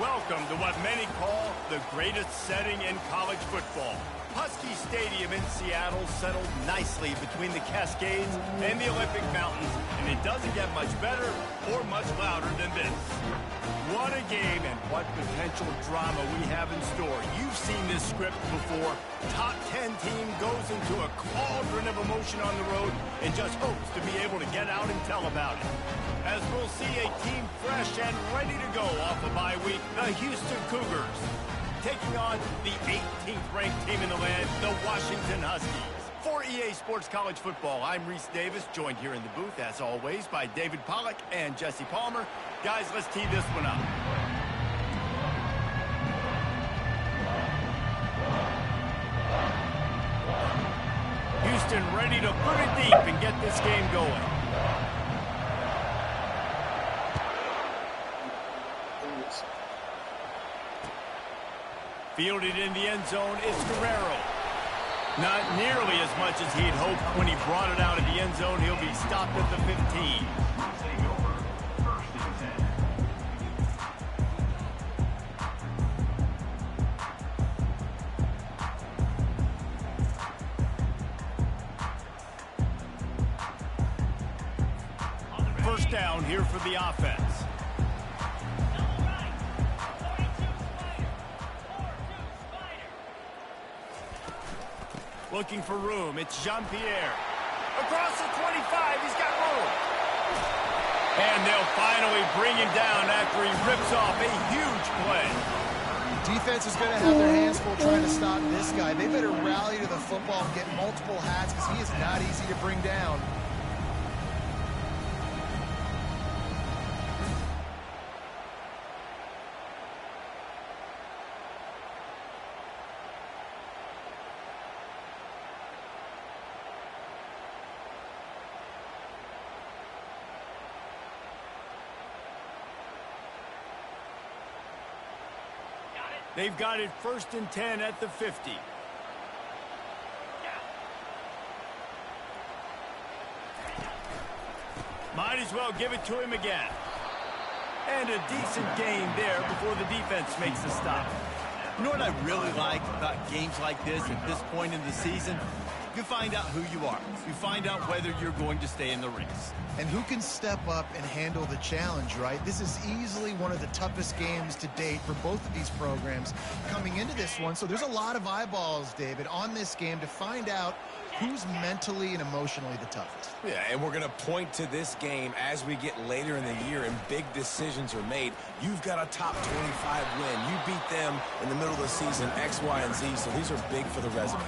Welcome to what many call the greatest setting in college football. Husky Stadium in Seattle settled nicely between the Cascades and the Olympic Mountains, and it doesn't get much better or much louder than this. What a game and what potential drama we have in store. You've seen this script before. Top 10 team goes into a cauldron of emotion on the road and just hopes to be able to get out and tell about it. As we'll see a team fresh and ready to go off a bye week, the Houston Cougars, taking on the 18th ranked team in the land, the Washington Huskies. For EA Sports College Football, I'm Reese Davis, joined here in the booth, as always, by David Pollack and Jesse Palmer. Guys, let's tee this one up. Houston ready to put it deep and get this game going. Fielded in the end zone is Guerrero. Not nearly as much as he'd hoped when he brought it out of the end zone. He'll be stopped at the 15. First down here for the offense. Looking for room. It's Jean-Pierre. Across the 25. He's got room. And they'll finally bring him down after he rips off a huge play. Defense is going to have their hands full trying to stop this guy. They better rally to the football and get multiple hats because he is not easy to bring down. They've got it 1st and 10 at the 50. Might as well give it to him again. And a decent gain there before the defense makes the stop. You know what I really like about games like this at this point in the season? You find out who you are. You find out whether you're going to stay in the race. And who can step up and handle the challenge, right? This is easily one of the toughest games to date for both of these programs coming into this one. So there's a lot of eyeballs, David, on this game to find out who's mentally and emotionally the toughest. Yeah, and we're going to point to this game as we get later in the year and big decisions are made. You've got a top 25 win. You beat them in the middle of the season, X, Y, and Z, so these are big for the resume.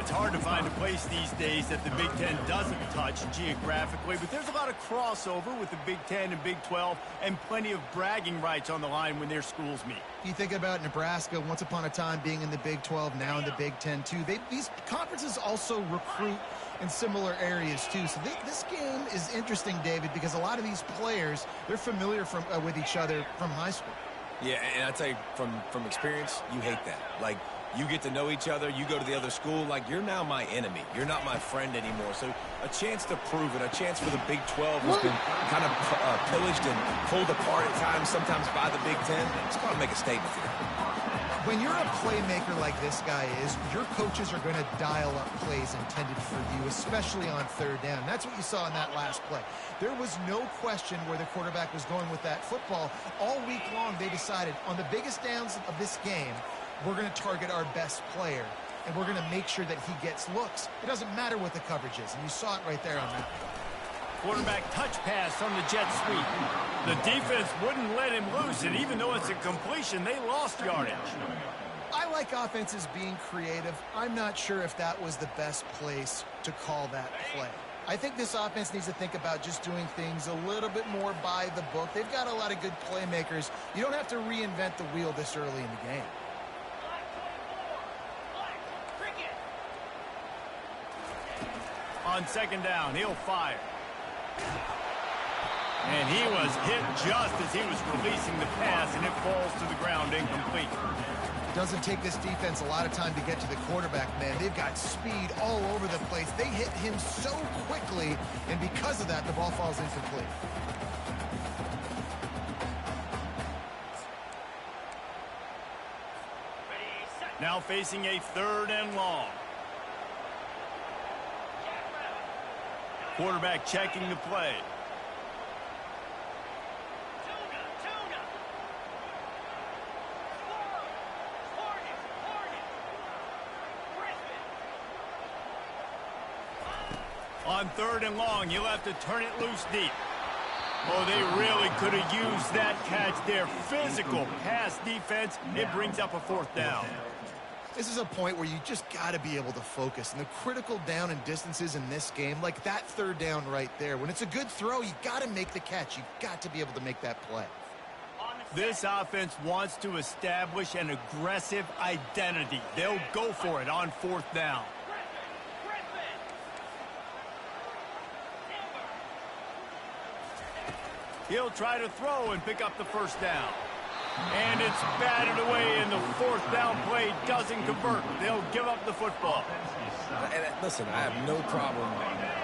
It's hard to find a place these days that the Big Ten doesn't touch geographically, but there's a lot of crossover with the Big Ten and Big 12 and plenty of bragging rights on the line when their schools meet. You think about Nebraska once upon a time being in the Big 12, now in the Big 10 too. These conferences also recruit in similar areas too. So this game is interesting, David, because a lot of these players, they're familiar with each other from high school. Yeah, and I tell you, from experience, you hate that. Like, you get to know each other, you go to the other school, like, you're now my enemy. You're not my friend anymore. So a chance to prove it, a chance for the Big 12 who's been kind of pillaged and pulled apart at times, sometimes by the Big 10. It's going to make a statement here. When you're a playmaker like this guy is, your coaches are going to dial up plays intended for you, especially on third down. That's what you saw in that last play. There was no question where the quarterback was going with that football. All week long, they decided on the biggest downs of this game, we're going to target our best player, and we're going to make sure that he gets looks. It doesn't matter what the coverage is, and you saw it right there on that. Quarterback touch pass on the jet sweep. The defense wouldn't let him loose, and even though it's a completion, they lost yardage. I like offenses being creative. I'm not sure if that was the best place to call that play. I think this offense needs to think about just doing things a little bit more by the book. They've got a lot of good playmakers. You don't have to reinvent the wheel this early in the game. On second down, he'll fire. And he was hit just as he was releasing the pass, and it falls to the ground incomplete. It doesn't take this defense a lot of time to get to the quarterback, man. They've got speed all over the place. They hit him so quickly, and because of that, the ball falls incomplete. Now facing a 3rd and long. Quarterback checking the play. On 3rd and long, you'll have to turn it loose deep. Oh, they really could have used that catch there. Physical pass defense. It brings up a 4th down. This is a point where you just got to be able to focus. And the critical down and distances in this game, like that 3rd down right there, when it's a good throw, you got to make the catch. You've got to be able to make that play. This offense wants to establish an aggressive identity. They'll go for it on 4th down. He'll try to throw and pick up the 1st down. And it's batted away, and the 4th down play doesn't convert. They'll give up the football. And listen, I have no problem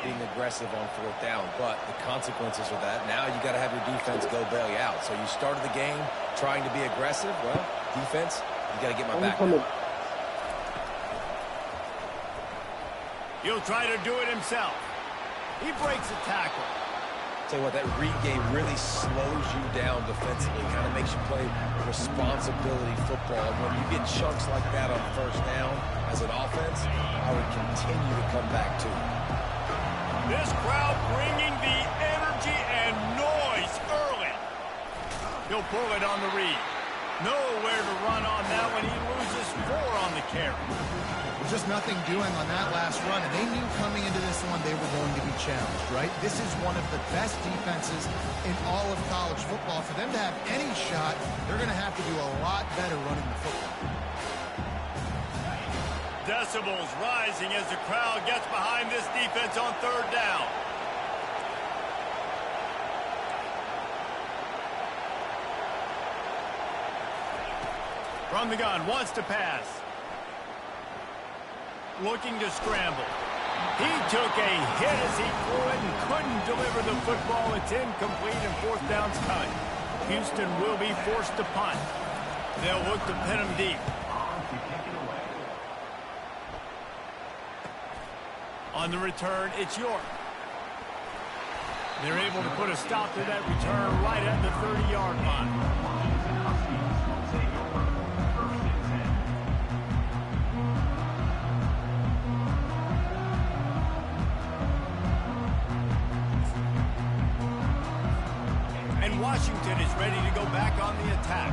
being aggressive on 4th down, but the consequences of that, now you got to have your defense go bail you out. So you started the game trying to be aggressive. Well, defense, you got to get my back now. He'll try to do it himself. He breaks a tackle. Tell you what, that read game really slows you down defensively, kind of makes you play responsibility football. And when you get chunks like that on 1st down as an offense, I would continue to come back to it. This crowd bringing the energy and noise early. He'll pull it on the read. Nowhere to run on that one. He loses 4 on the carry. Just nothing doing on that last run, and they knew coming into this one they were going to be challenged, right? This is one of the best defenses in all of college football. For them to have any shot, they're going to have to do a lot better running the football. Decibels rising as the crowd gets behind this defense on 3rd down. From the gun, wants to pass. Looking to scramble. He took a hit as he threw it and couldn't deliver the football. It's incomplete and 4th down's cut. Houston will be forced to punt. They'll look to pin him deep. On the return, it's York. They're able to put a stop to that return right at the 30-yard line. Washington is ready to go back on the attack.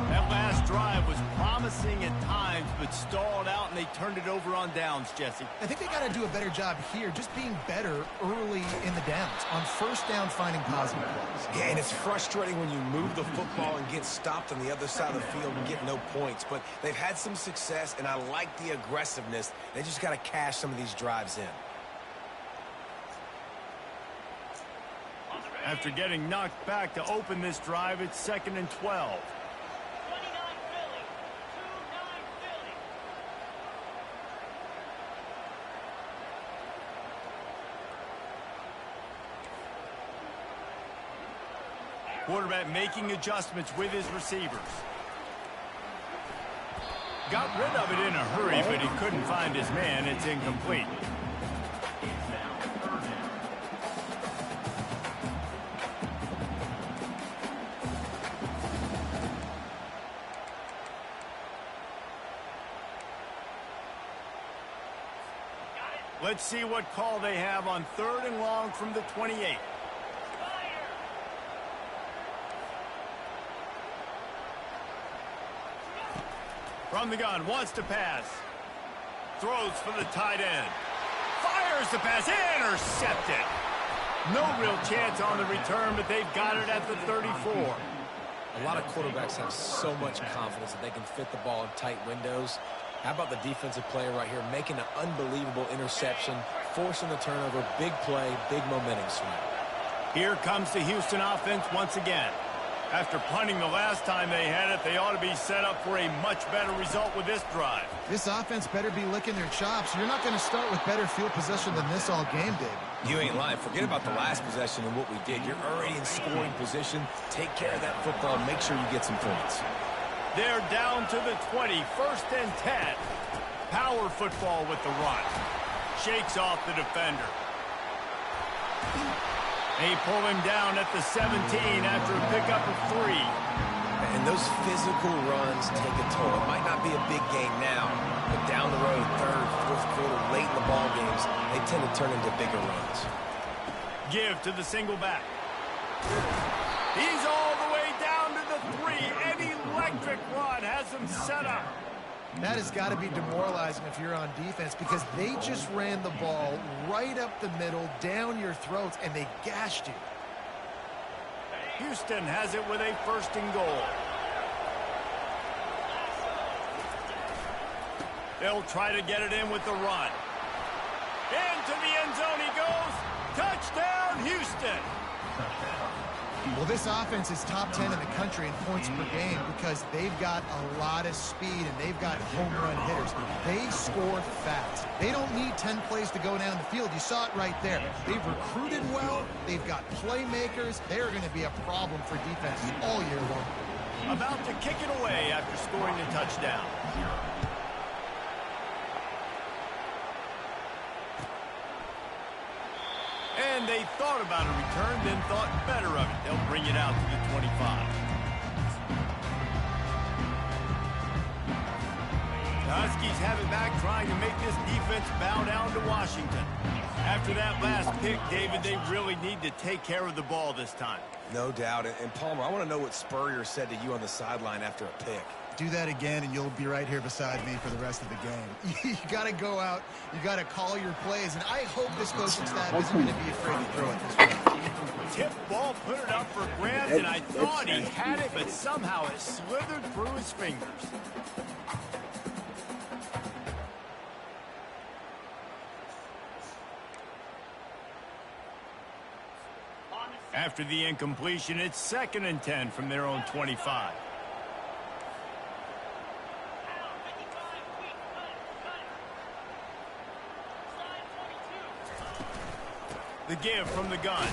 That last drive was promising at times, but stalled out, and they turned it over on downs, Jesse. I think they got to do a better job here, just being better early in the downs, on 1st down finding positive plays. Yeah, and it's frustrating when you move the football and get stopped on the other side of the field and get no points. But they've had some success, and I like the aggressiveness. They just got to cash some of these drives in. After getting knocked back to open this drive, it's 2nd and 12. Quarterback making adjustments with his receivers. Got rid of it in a hurry, but he couldn't find his man. It's incomplete. Let's see what call they have on 3rd and long from the 28. From the gun, wants to pass. Throws for the tight end. Fires the pass, intercepted. No real chance on the return, but they've got it at the 34. A lot of quarterbacks have so much confidence that they can fit the ball in tight windows. How about the defensive player right here making an unbelievable interception, forcing the turnover, big play, big momentum swing. Here comes the Houston offense once again. After punting the last time they had it, they ought to be set up for a much better result with this drive. This offense better be licking their chops. You're not going to start with better field possession than this all game, David. You ain't lying. Forget about the last possession and what we did. You're already in scoring position. Take care of that football and make sure you get some points. They're down to the 20, 1st and 10. Power football with the run. Shakes off the defender. They pull him down at the 17 after a pickup of 3. And those physical runs take a toll. It might not be a big game now, but down the road, 3rd, 4th quarter, late in the ball games, they tend to turn into bigger runs. Give to the single back. He's all the way down to the 3. An electric run has him set up. That has got to be demoralizing if you're on defense because they just ran the ball right up the middle, down your throats, and they gashed you. Houston has it with a 1st and goal. They'll try to get it in with the run. Into the end zone he goes. Touchdown, Houston. Well, this offense is top 10 in the country in points per game because they've got a lot of speed and they've got home run hitters. They score fast. They don't need 10 plays to go down the field. You saw it right there. They've recruited well. They've got playmakers. They're going to be a problem for defense all year long. About to kick it away after scoring a touchdown. And they thought about a return, then thought better of it. They'll bring it out to the 25. The Huskies have it back, trying to make this defense bow down to Washington. After that last pick, David, they really need to take care of the ball this time. No doubt. And Palmer, I want to know what Spurrier said to you on the sideline after a pick. Do that again, and you'll be right here beside me for the rest of the game. You got to go out. You got to call your plays, and I hope this coaching staff isn't going to be afraid to throw it this way. Tip ball, put it up for grabs, and I thought he had it, but somehow it slithered through his fingers. After the incompletion, it's 2nd and 10 from their own 25. The give from the gun.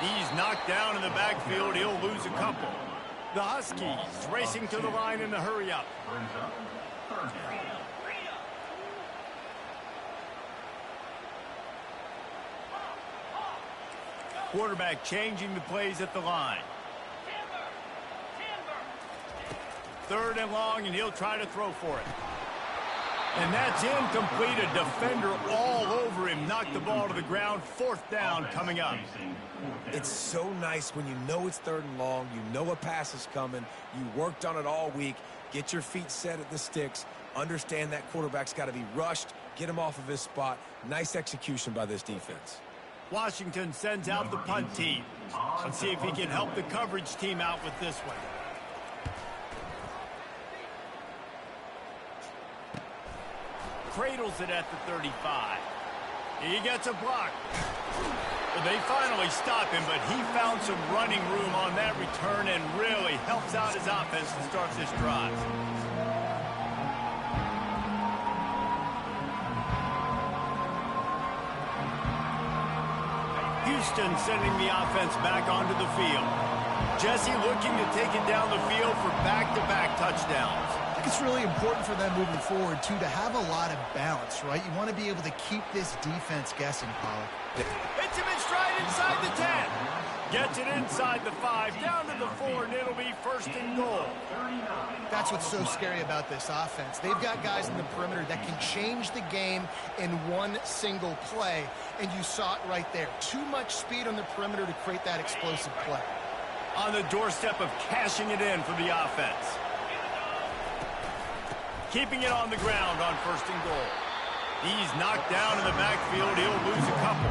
He's knocked down in the backfield. He'll lose a couple. The Huskies racing to the line in the hurry-up. Quarterback changing the plays at the line. 3rd and long, and he'll try to throw for it. And that's incomplete. A defender all over him. Knocked the ball to the ground. 4th down coming up. It's so nice when you know it's 3rd and long. You know a pass is coming. You worked on it all week. Get your feet set at the sticks. Understand that quarterback's got to be rushed. Get him off of his spot. Nice execution by this defense. Washington sends out the punt team. Let's see if he can help the coverage team out with this one. Cradles it at the 35. He gets a block. Well, they finally stop him, but he found some running room on that return and really helps out his offense to start this drive. Houston sending the offense back onto the field. Jesse looking to take it down the field for back-to-back touchdowns. It's really important for them moving forward, too, to have a lot of balance, right? You want to be able to keep this defense guessing, Pollard. Hits him in stride inside the 10. Gets it inside the 5, down to the 4, and it'll be 1st and goal. That's what's so scary about this offense. They've got guys in the perimeter that can change the game in one single play, and you saw it right there. Too much speed on the perimeter to create that explosive play. On the doorstep of cashing it in for the offense. Keeping it on the ground on 1st and goal. He's knocked down in the backfield. He'll lose a couple.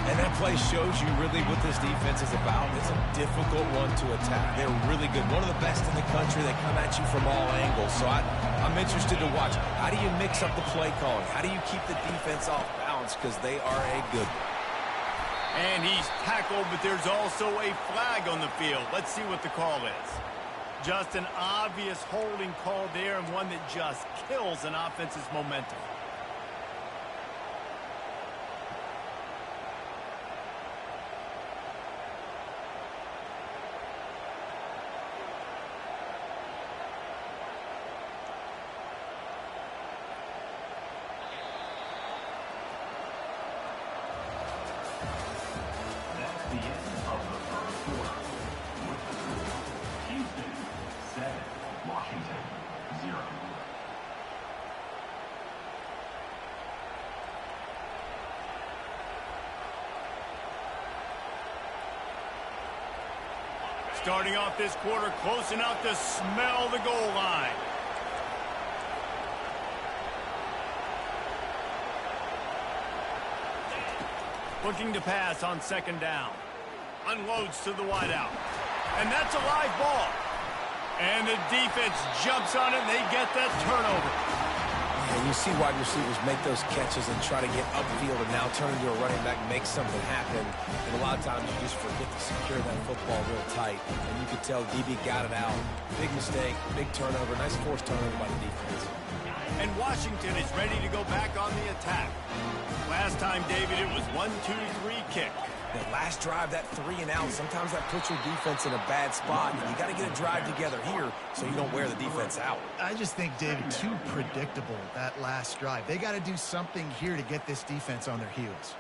And that play shows you really what this defense is about. It's a difficult one to attack. They're really good. One of the best in the country. They come at you from all angles. So I'm interested to watch. How do you mix up the play calling? How do you keep the defense off balance? Because they are a good one. And he's tackled, but there's also a flag on the field. Let's see what the call is. Just an obvious holding call there, and one that just kills an offense's momentum. Starting off this quarter close enough to smell the goal line. Looking to pass on second down. Unloads to the wideout. And that's a live ball. And the defense jumps on it, and they get that turnover. And you see wide receivers make those catches and try to get upfield and now turn into a running back and make something happen. And a lot of times you just forget to secure that football real tight. And you could tell DB got it out. Big mistake, big turnover, nice forced turnover by the defense. And Washington is ready to go back on the attack. Last time, David, it was 1-2-3 kick. That last drive, that 3 and out, sometimes that puts your defense in a bad spot. And you got to get a drive together here so you don't wear the defense out. I just think, David, too predictable, that last drive. They got to do something here to get this defense on their heels.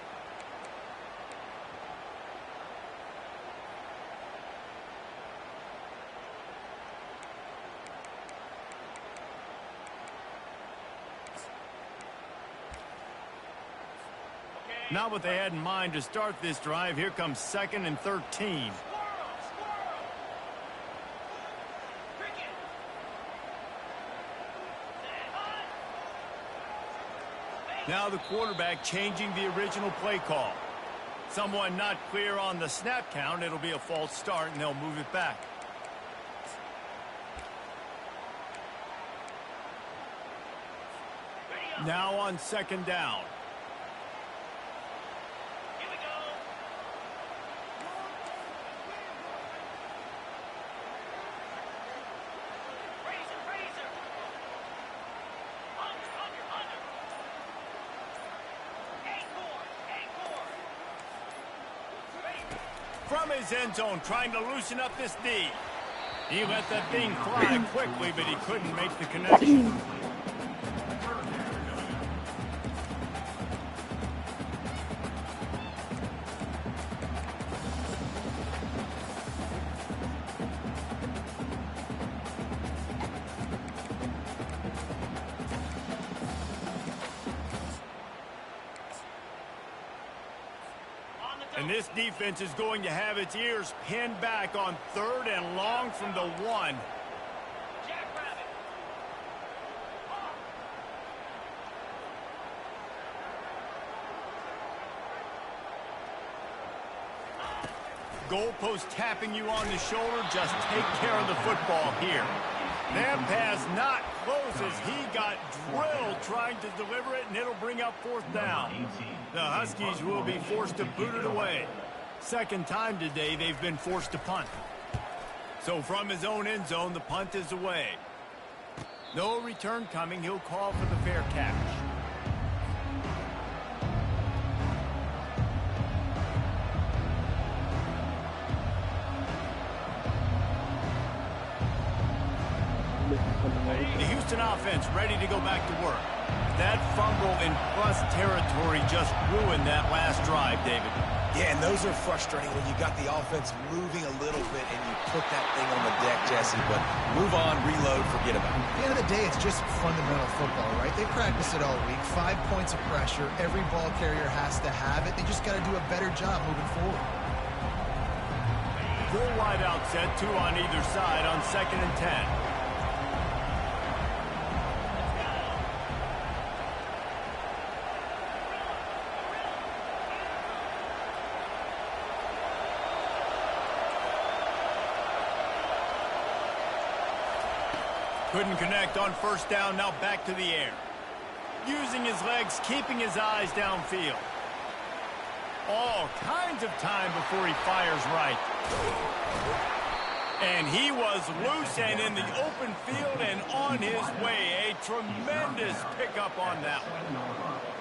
Not what they had in mind to start this drive. Here comes 2nd and 13. Now the quarterback changing the original play call. Someone not clear on the snap count. It'll be a false start, and they'll move it back. Now on second down. From his end zone, trying to loosen up this D. He let that thing fly quickly, but he couldn't make the connection. And this defense is going to have its ears pinned back on 3rd and long from the 1. Goalpost tapping you on the shoulder. Just take care of the football here. That pass not close as he got drilled trying to deliver it, and it'll bring up 4th down. The Huskies will be forced to boot it away. Second time today they've been forced to punt. So from his own end zone, the punt is away. No return coming. He'll call for the fair catch. The Houston offense ready to go back to work. That fumble in plus territory just ruined that last drive, David. Yeah, and those are frustrating when you got the offense moving a little bit and you put that thing on the deck, Jesse. But move on, reload, forget about it. At the end of the day, it's just fundamental football, right? They practice it all week. 5 points of pressure. Every ball carrier has to have it. They just got to do a better job moving forward. Full wide out set, 2 on either side on 2nd and 10. Couldn't connect on 1st down, now back to the air. Using his legs, keeping his eyes downfield. All kinds of time before he fires right. And he was loose and in the open field and on his way. A tremendous pickup on that one.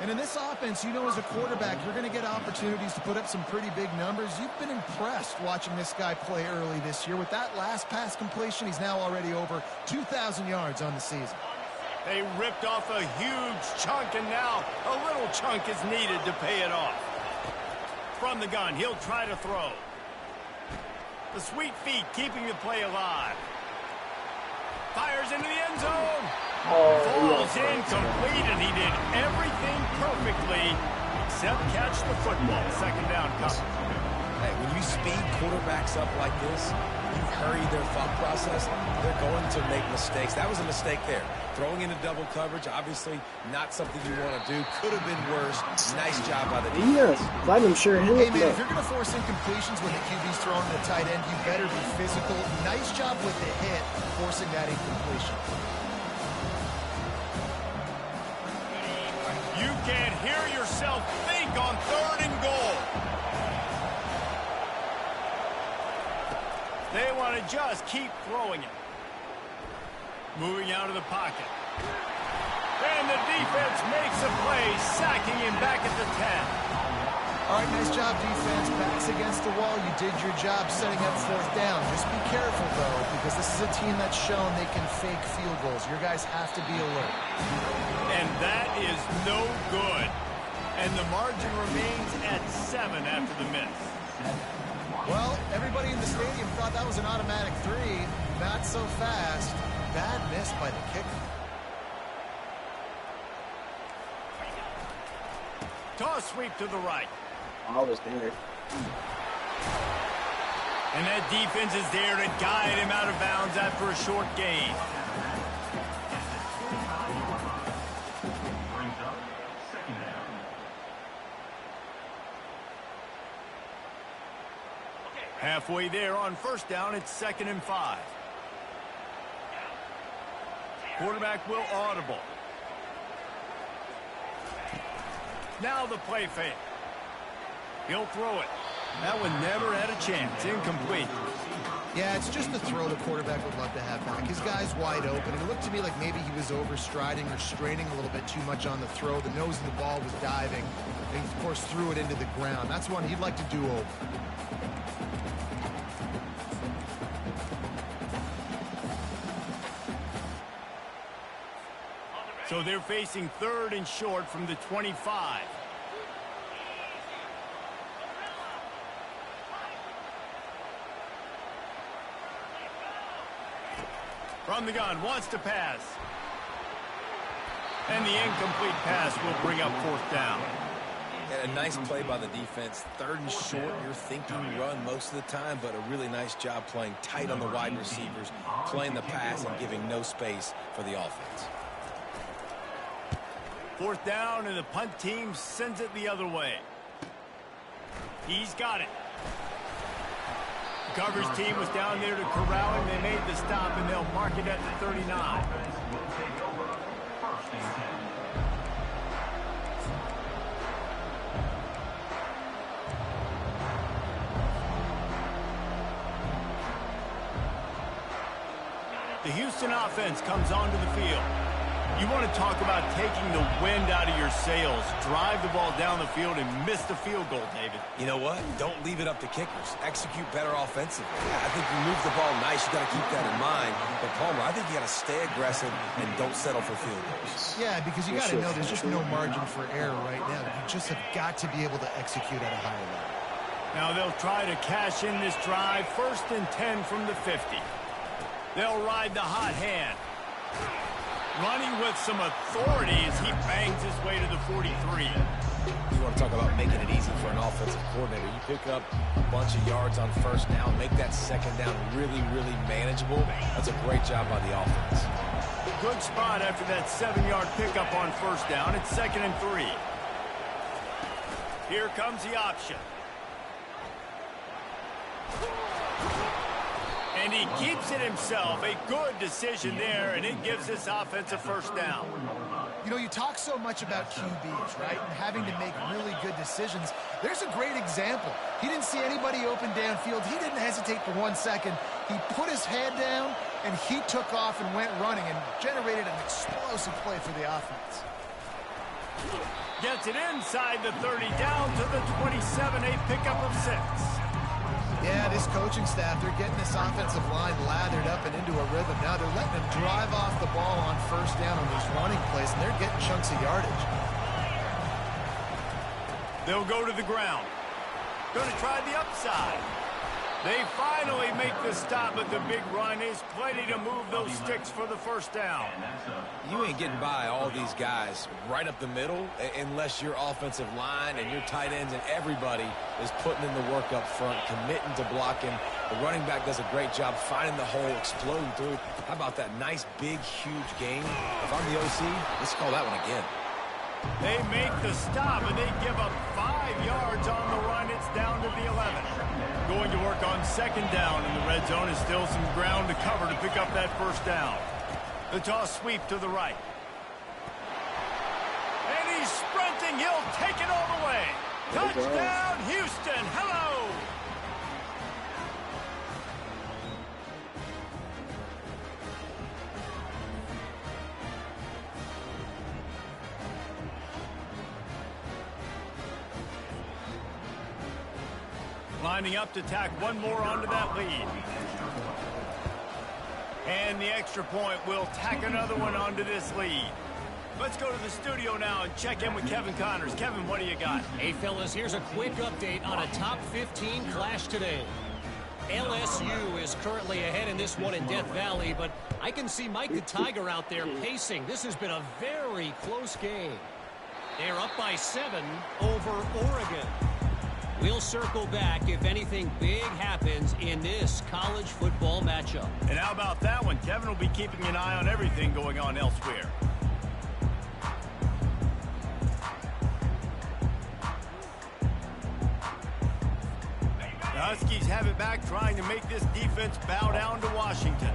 And in this offense, you know, as a quarterback, you're going to get opportunities to put up some pretty big numbers. You've been impressed watching this guy play early this year. With that last pass completion, he's now already over 2,000 yards on the season. They ripped off a huge chunk, and now a little chunk is needed to pay it off. From the gun, he'll try to throw. The sweet feet keeping the play alive. Fires into the end zone. Falls incomplete, and he did everything perfectly except catch the football. Second down comes. Hey, when you speed quarterbacks up like this, you hurry their thought process, they're going to make mistakes. That was a mistake there. Throwing into double coverage, obviously not something you want to do. Could have been worse. Nice job by the defense. Yeah, I'm sure. Hey, man, if you're going to force incompletions when the QB's throwing to the tight end, you better be physical. Nice job with the hit, forcing that incompletion. You can't hear yourself think on 3rd and goal. They want to just keep throwing it. Moving out of the pocket. And the defense makes a play, sacking him back at the 10. All right, nice job, defense. Backs against the wall. You did your job setting up 4th down. Just be careful, though, because this is a team that's shown they can fake field goals. Your guys have to be alert. And that is no good. And the margin remains at 7 after the miss. Well, everybody in the stadium thought that was an automatic 3. Not so fast. Bad miss by the kicker. Toss sweep to the right. I was there. And that defense is there to guide him out of bounds after a short gain. Halfway there on 1st down, it's 2nd and 5. Quarterback will audible. Now the play fake. He'll throw it. That one never had a chance. Incomplete. Yeah, it's just the throw the quarterback would love to have back. His guy's wide open, and it looked to me like maybe he was overstriding or straining a little bit too much on the throw. The nose of the ball was diving, and he, of course, threw it into the ground. That's one he'd like to do over. So they're facing 3rd and short from the 25. From the gun, wants to pass. And the incomplete pass will bring up 4th down. And a nice play by the defense. 3rd and short, you're thinking run most of the time, but a really nice job playing tight on the wide receivers, playing the pass and giving no space for the offense. 4th down, and the punt team sends it the other way. He's got it. The coverage team was down there to corral him. They made the stop, and they'll mark it at the 39. The Houston offense comes onto the field. You want to talk about taking the wind out of your sails. Drive the ball down the field and miss the field goal, David. You know what? Don't leave it up to kickers. Execute better offensively. I think you move the ball nice. You got to keep that in mind. But, Palmer, I think you got to stay aggressive and don't settle for field goals. Yeah, because you got to know there's just no margin for error right now. You just have got to be able to execute at a higher level. Now they'll try to cash in this drive. 1st and 10 from the 50. They'll ride the hot hand. Running with some authority as he bangs his way to the 43. You want to talk about making it easy for an offensive coordinator. You pick up a bunch of yards on 1st down, make that 2nd down really, really manageable. That's a great job by the offense. Good spot after that 7-yard pickup on 1st down. It's 2nd and 3. Here comes the option. And he keeps it himself. A good decision there, and it gives this offense a 1st down. You know, you talk so much about QBs, right, and having to make really good decisions. There's a great example. He didn't see anybody open downfield. He didn't hesitate for 1 second. He put his head down, and he took off and went running and generated an explosive play for the offense. Gets it inside the 30, down to the 27, a pickup of 6. Yeah, this coaching staff, they're getting this offensive line lathered up and into a rhythm. Now they're letting them drive off the ball on first down on these running plays, and they're getting chunks of yardage. They'll go to the ground. Going to try the upside. They finally make the stop, but the big run is plenty to move those sticks for the first down. You ain't getting by all these guys right up the middle unless your offensive line and your tight ends and everybody is putting in the work up front, committing to blocking. The running back does a great job finding the hole, exploding through. How about that nice, big, huge gain? If I'm the OC, let's call that one again. They make the stop, and they give up 5 yards on the run. It's down to the 11. Going to work on second down, and the red zone is still some ground to cover to pick up that first down. The toss sweep to the right. And he's sprinting. He'll take it all the way. Touchdown, Houston. Hello. Lining up to tack one more onto that lead. And the extra point will tack another one onto this lead. Let's go to the studio now and check in with Kevin Connors. Kevin, what do you got? Hey, fellas, here's a quick update on a top 15 clash today. LSU is currently ahead in this one in Death Valley, but I can see Mike the Tiger out there pacing. This has been a very close game. They're up by 7 over Oregon. We'll circle back if anything big happens in this college football matchup. And how about that one? Kevin will be keeping an eye on everything going on elsewhere. The Huskies have it back, trying to make this defense bow down to Washington.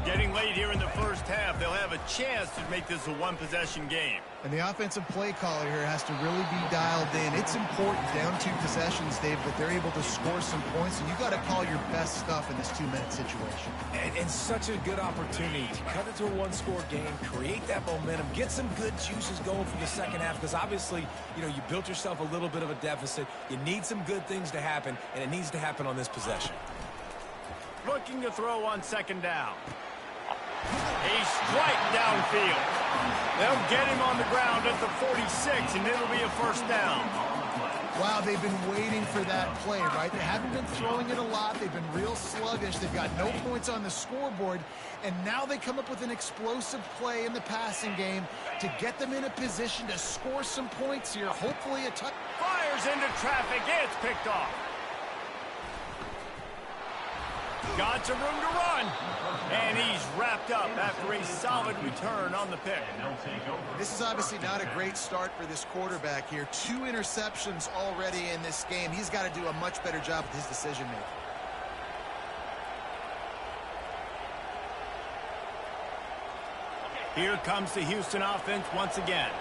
Getting late here in the first half, they'll have a chance to make this a one-possession game. And the offensive play caller here has to really be dialed in. It's important down 2 possessions, Dave, that they're able to score some points. And you got to call your best stuff in this 2-minute situation. And such a good opportunity to cut it to a one-score game, create that momentum, get some good juices going for the second half. Because obviously, you know, you built yourself a little bit of a deficit. You need some good things to happen, and it needs to happen on this possession. Looking to throw on second down. A strike downfield. They'll get him on the ground at the 46, and it'll be a first down. Wow, they've been waiting for that play, right? They haven't been throwing it a lot. They've been real sluggish. They've got no points on the scoreboard, and now they come up with an explosive play in the passing game to get them in a position to score some points here. Hopefully a touch. Fires into traffic. It's picked off. Got some room to run. And he's wrapped up after a solid return on the pick. This is obviously not a great start for this quarterback here. 2 interceptions already in this game. He's got to do a much better job with his decision-making. Here comes the Houston offense once again.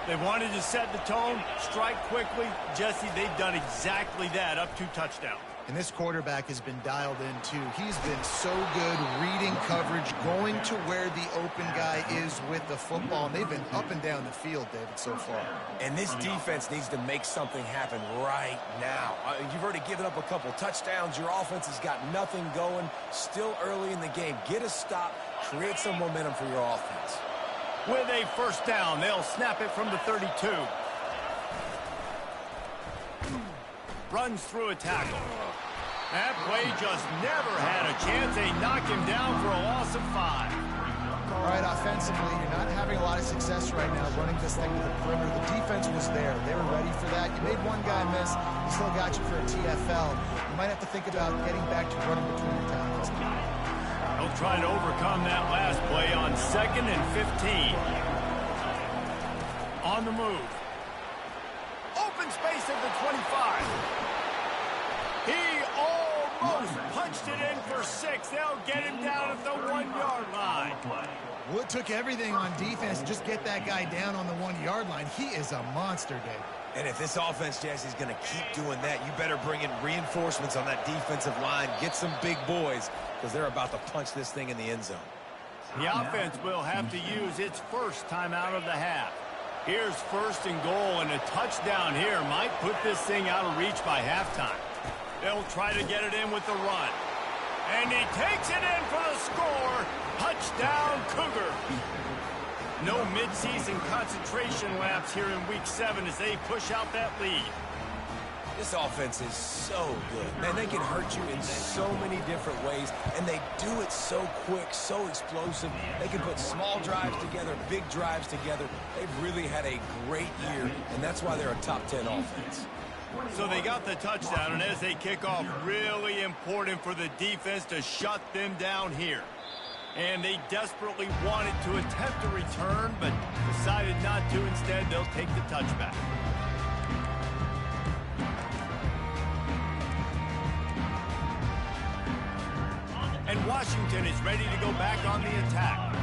They wanted to set the tone, strike quickly. Jesse, they've done exactly that, up 2 touchdowns. And this quarterback has been dialed in, too. He's been so good reading coverage, going to where the open guy is with the football. And they've been up and down the field, David, so far. And this defense needs to make something happen right now. You've already given up a couple touchdowns. Your offense has got nothing going. Still early in the game. Get a stop. Create some momentum for your offense. With a first down, they'll snap it from the 32. Runs through a tackle. That play just never had a chance. They knock him down for a loss of 5. All right, offensively, you're not having a lot of success right now running this thing to the perimeter. The defense was there. They were ready for that. You made one guy miss. He still got you for a TFL. You might have to think about getting back to running between the tackles. They'll try to overcome that last play on 2nd and 15. On the move. Open space at the 25. He almost punched it in for 6. They'll get him down at the 1-yard line. Well, it took everything on defense to just get that guy down on the 1-yard line. He is a monster, Dave. And if this offense, Jesse, is going to keep doing that, you better bring in reinforcements on that defensive line. Get some big boys, because they're about to punch this thing in the end zone. The offense will have to use its first timeout of the half. Here's 1st and goal, and a touchdown here might put this thing out of reach by halftime. They'll try to get it in with the run. And he takes it in for the score. Touchdown, Cougar. No midseason concentration laps here in Week 7 as they push out that lead. This offense is so good. Man, they can hurt you in so many different ways, and they do it so quick, so explosive. They can put small drives together, big drives together. They've really had a great year, and that's why they're a top 10 offense. So they got the touchdown, and as they kick off, really important for the defense to shut them down here. And they desperately wanted to attempt a return, but decided not to. Instead, they'll take the touchback. And Washington is ready to go back on the attack.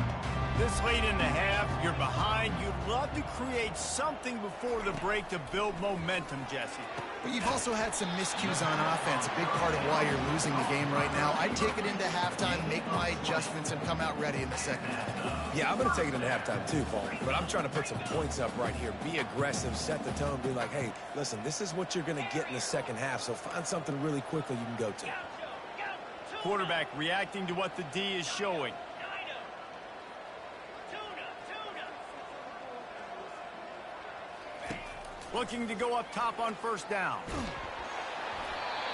This late in the half, you're behind. You'd love to create something before the break to build momentum, Jesse. But you've also had some miscues on offense, a big part of why you're losing the game right now. I'd take it into halftime, make my adjustments, and come out ready in the second half. Yeah, I'm going to take it into halftime too, Paul. But I'm trying to put some points up right here. Be aggressive, set the tone, be like, hey, listen, this is what you're going to get in the second half, so find something really quickly you can go to. Quarterback reacting to what the D is showing. Looking to go up top on 1st down.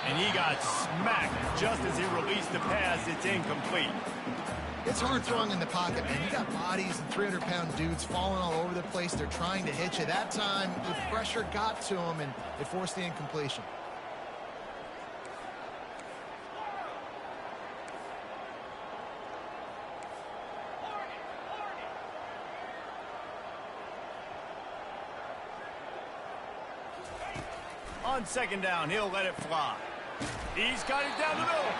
And he got smacked just as he released the pass. It's incomplete. It's hard throwing in the pocket, man. You got bodies and 300-pound dudes falling all over the place. They're trying to hit you. That time, the pressure got to him, and it forced the incompletion. On 2nd down, he'll let it fly. He's got it down the middle.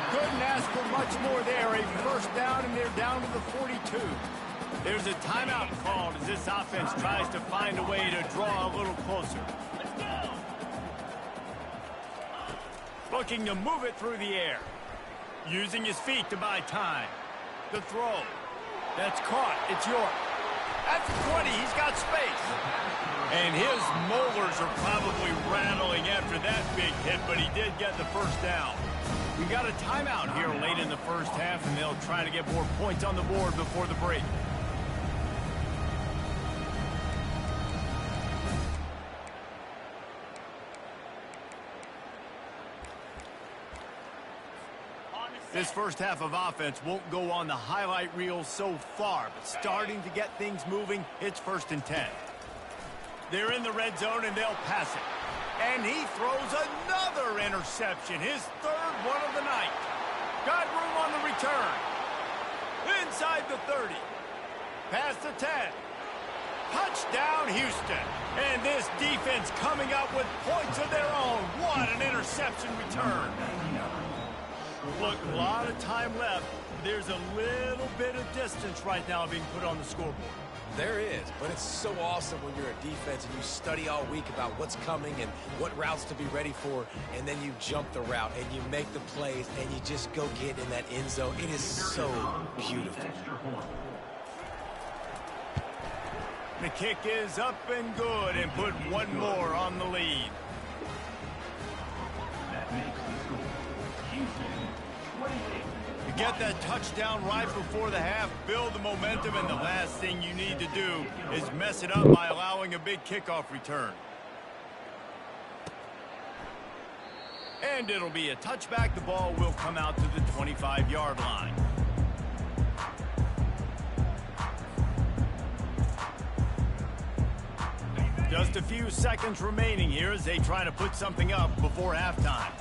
Couldn't ask for much more there. A 1st down, and they're down to the 42. There's a timeout called as this offense tries to find a way to draw a little closer. Looking to move it through the air. Using his feet to buy time. The throw. That's caught. It's York. At the 20, he's got space. And his molars are probably rattling after that big hit, but he did get the 1st down. We got a timeout here late in the 1st half, and they'll try to get more points on the board before the break. This 1st half of offense won't go on the highlight reel so far, but starting to get things moving, it's 1st and 10. They're in the red zone, and they'll pass it. And he throws another interception, his 3rd one of the night. Got room on the return. Inside the 30. Past the 10. Touchdown, Houston. And this defense coming up with points of their own. What an interception return. Look, a lot of time left. There's a little bit of distance right now being put on the scoreboard. There is, but it's so awesome when you're a defense and you study all week about what's coming and what routes to be ready for, and then you jump the route and you make the plays and you just go get in that end zone. It is so beautiful. The kick is up and good and put one more on the lead. Get that touchdown right before the half, build the momentum, and the last thing you need to do is mess it up by allowing a big kickoff return. And it'll be a touchback. The ball will come out to the 25-yard line. Just a few seconds remaining here as they try to put something up before halftime.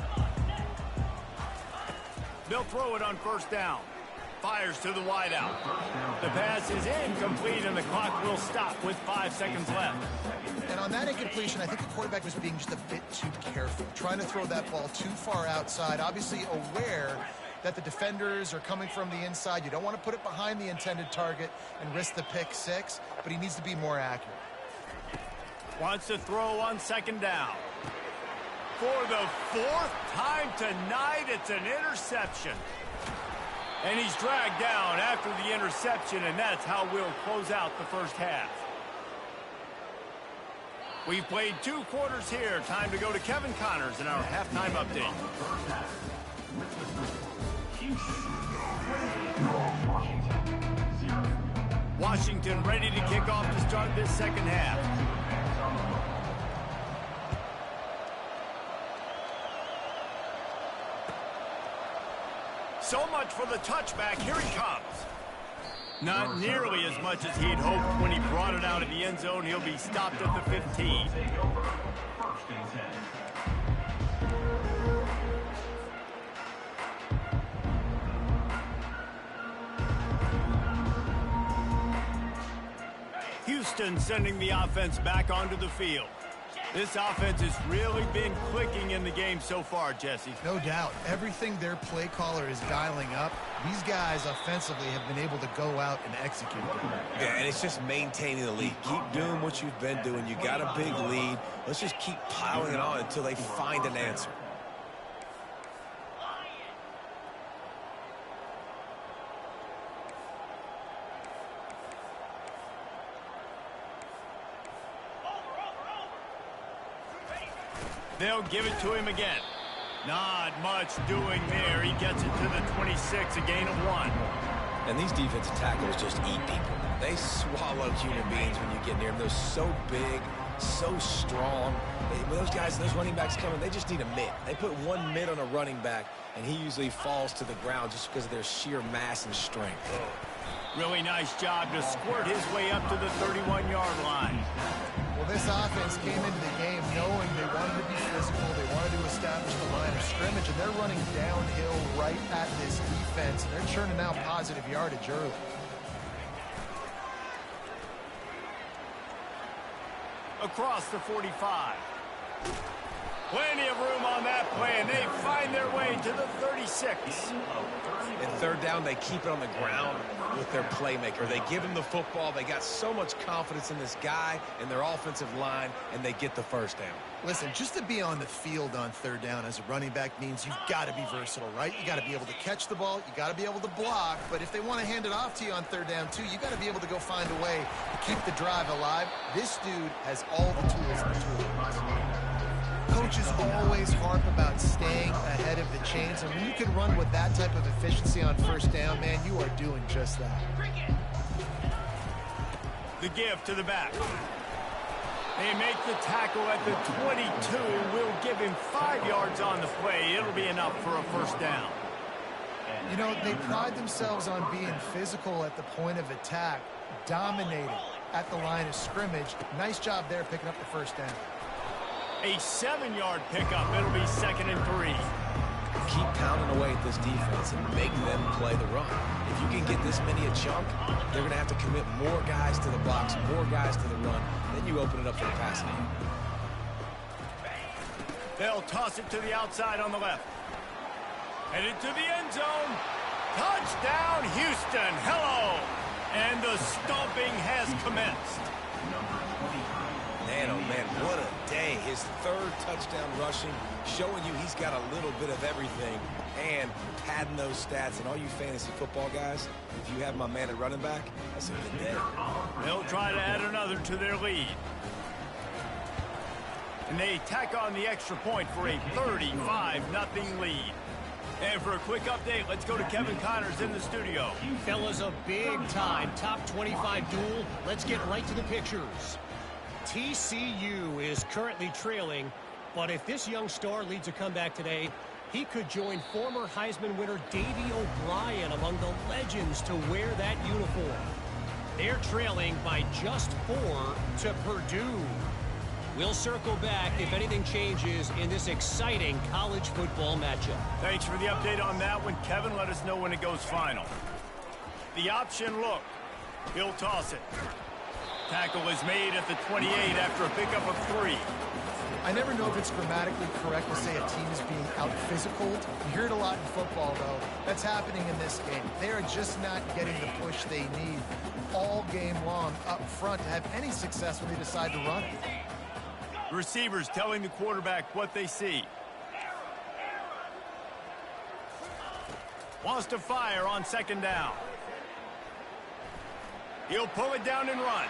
They'll throw it on 1st down. Fires to the wideout. The pass is incomplete, and the clock will stop with 5 seconds left. And on that incompletion, I think the quarterback was being just a bit too careful, trying to throw that ball too far outside, obviously aware that the defenders are coming from the inside. You don't want to put it behind the intended target and risk the pick six, but he needs to be more accurate. Wants to throw on second down. For the fourth time tonight, it's an interception. And he's dragged down after the interception, and that's how we'll close out the first half. We've played 2 quarters here. Time to go to Kevin Connors in our halftime update. Washington ready to kick off to start this second half. So much for the touchback. Here he comes. Not nearly as much as he'd hoped when he brought it out of the end zone. He'll be stopped at the 15. Houston sending the offense back onto the field. This offense has really been clicking in the game so far, Jesse. No doubt. Everything their play caller is dialing up, these guys offensively have been able to go out and execute. Yeah, and it's just maintaining the lead. Keep doing what you've been doing. You got a big lead. Let's just keep piling it on until they find an answer. They'll give it to him again. Not much doing there. He gets it to the 26, a gain of 1. And these defensive tackles just eat people. They swallow human beings when you get near them. They're so big, so strong. Those guys, those running backs coming, they just need a mid. They put one mid on a running back, and he usually falls to the ground just because of their sheer mass and strength. Really nice job to squirt his way up to the 31-yard line. Well, this offense came into the game knowing they wanted to be physical, they wanted to establish the line of scrimmage, and they're running downhill right at this defense, and they're churning out positive yardage early. Across the 45. Plenty of room on that play, and they find their way to the 36. And third down, they keep it on the ground with their playmaker. They give him the football. They got so much confidence in this guy and their offensive line, and they get the first down. Listen, just to be on the field on third down as a running back means you've got to be versatile, right? You got to be able to catch the ball, you got to be able to block, but if they want to hand it off to you on third down too, you got to be able to go find a way to keep the drive alive. This dude has all the tools in the toolbox. Coaches always harp about staying ahead of the chains, and when you can run with that type of efficiency on first down, man, you are doing just that. The give to the back. They make the tackle at the 22. We'll give him 5 yards on the play. It'll be enough for a first down. You know, they pride themselves on being physical at the point of attack, dominating at the line of scrimmage. Nice job there picking up the first down. A 7-yard pickup. It'll be 2nd and 3. Keep pounding away at this defense and make them play the run. If you can get this many a chunk, they're going to have to commit more guys to the box, more guys to the run. Then you open it up for the passing game. They'll toss it to the outside on the left. Headed to the end zone. Touchdown, Houston. Hello. And the stomping has commenced. Man, oh man, what a day. His 3rd touchdown rushing, showing you he's got a little bit of everything and padding those stats. And all you fantasy football guys, if you have my man at running back, that's a good day. They'll try to add another to their lead. And they tack on the extra point for a 35-0 lead. And for a quick update, let's go to Kevin Connors in the studio. Fellas, a big-time top 25 duel. Let's get right to the pictures. TCU is currently trailing, but if this young star leads a comeback today, he could join former Heisman winner Davey O'Brien among the legends to wear that uniform. They're trailing by just 4 to Purdue. We'll circle back if anything changes in this exciting college football matchup. Thanks for the update on that one, Kevin. Let us know when it goes final. The option look. He'll toss it. Tackle is made at the 28 after a pickup of 3. I never know if it's grammatically correct to say a team is being out-physicaled. You hear it a lot in football, though. That's happening in this game. They are just not getting the push they need all game long up front to have any success when they decide to run it. Receivers telling the quarterback what they see. Wants to fire on 2nd down. He'll pull it down and run.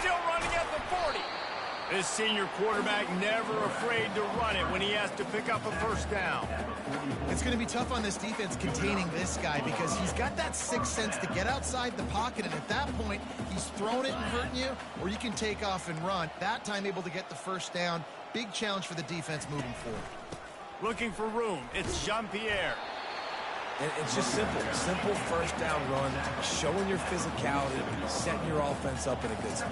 Still running at the 40. This senior quarterback never afraid to run it when he has to pick up a 1st down. It's going to be tough on this defense containing this guy because he's got that sixth sense to get outside the pocket, and at that point, he's throwing it and hurting you, or you can take off and run. That time able to get the 1st down. Big challenge for the defense moving forward. Looking for room. It's Jean-Pierre. And it's just simple 1st down run, showing your physicality, setting your offense up in a good spot.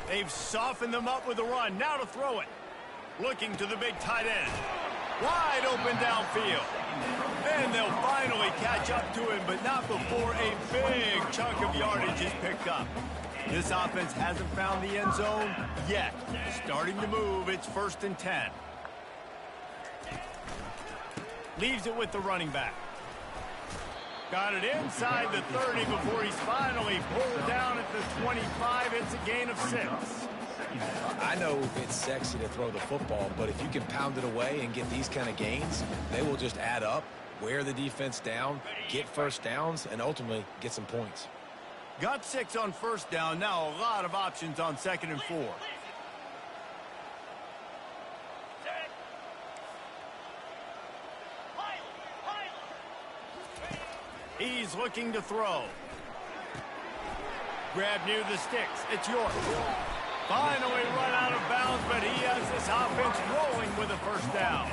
They've softened them up with a run. Now to throw it. Looking to the big tight end. Wide open downfield. And they'll finally catch up to him, but not before a big chunk of yardage is picked up. This offense hasn't found the end zone yet. Starting to move, it's 1st and 10. Leaves it with the running back. Got it inside the 30 before he's finally pulled down at the 25. It's a gain of 6. I know it's sexy to throw the football, but if you can pound it away and get these kind of gains, they will just add up, wear the defense down, get 1st downs, and ultimately get some points. Got 6 on 1st down. Now a lot of options on 2nd and 4. He's looking to throw. Grab near the sticks. It's York. Finally run out of bounds, but he has this offense rolling with a 1st down.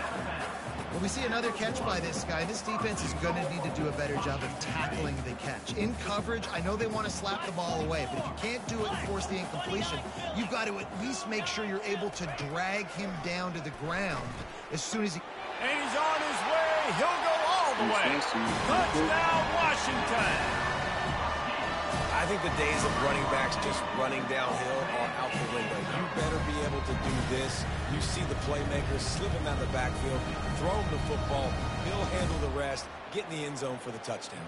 Well, we see another catch by this guy. This defense is going to need to do a better job of tackling the catch. In coverage, I know they want to slap the ball away, but if you can't do it and force the incompletion, you've got to at least make sure you're able to drag him down to the ground as soon as he... And he's on his way. He'll go all the way. Touchdown, Washington. I think the days of running backs just running downhill are out the window. You better be able to do this. You see the playmakers slipping down the backfield, throw him the football, he'll handle the rest, get in the end zone for the touchdown.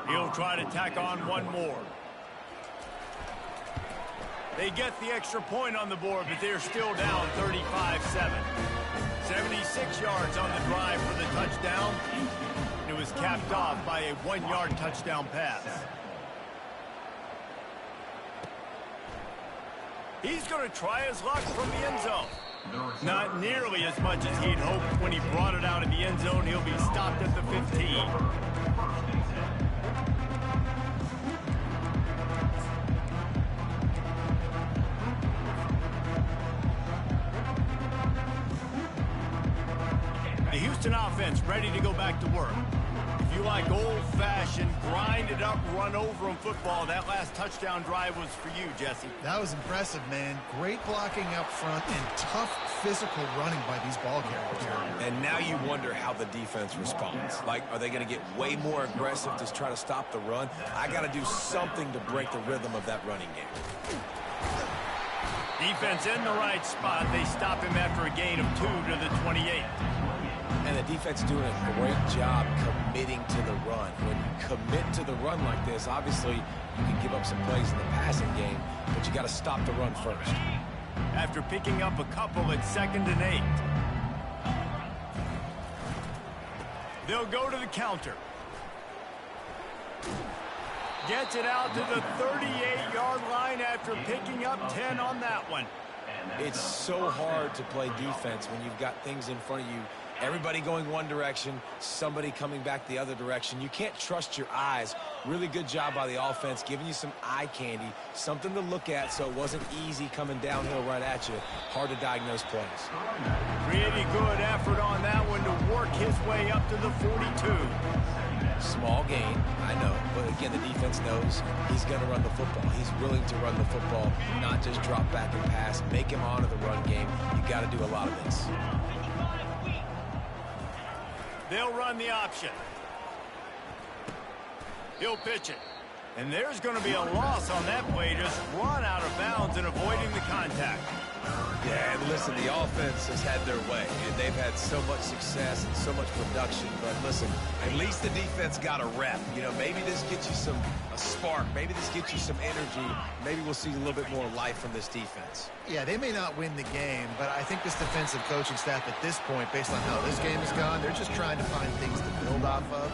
He'll try to tack on one more. They get the extra point on the board, but they're still down 35-7. 76 yards on the drive for the touchdown. It was capped off by a 1-yard touchdown pass. He's going to try his luck from the end zone. Not nearly as much as he'd hoped when he brought it out of the end zone. He'll be stopped at the 15. The Houston offense ready to go back to work. If you like old-fashioned, grind-it-up, run-over-'em football, that last touchdown drive was for you, Jesse. That was impressive, man. Great blocking up front and tough physical running by these ball carriers. And now you wonder how the defense responds. Like, are they going to get way more aggressive to try to stop the run? I got to do something to break the rhythm of that running game. Defense in the right spot. They stop him after a gain of 2 to the 28. And the defense doing a great job committing to the run. When you commit to the run like this, obviously you can give up some plays in the passing game, but you got to stop the run first. After picking up a couple at 2nd and 8. They'll go to the counter. Gets it out to the 38-yard line after picking up 10 on that one. It's so hard to play defense when you've got things in front of you. Everybody going one direction, somebody coming back the other direction. You can't trust your eyes. Really good job by the offense, giving you some eye candy, something to look at so it wasn't easy coming downhill right at you. Hard to diagnose plays. Really good effort on that one to work his way up to the 42. Small gain, I know, but again, the defense knows he's going to run the football. He's willing to run the football, not just drop back and pass, make him honor the run game. You got to do a lot of this. They'll run the option. He'll pitch it. And there's going to be a loss on that play. Just run out of bounds and avoiding the contact. Yeah, and listen, the offense has had their way, and they've had so much success and so much production. But listen, at least the defense got a rep. You know, maybe this gets you a spark. Maybe this gets you some energy. Maybe we'll see a little bit more life from this defense. Yeah, they may not win the game, but I think this defensive coaching staff at this point, based on how this game has gone, they're just trying to find things to build off of.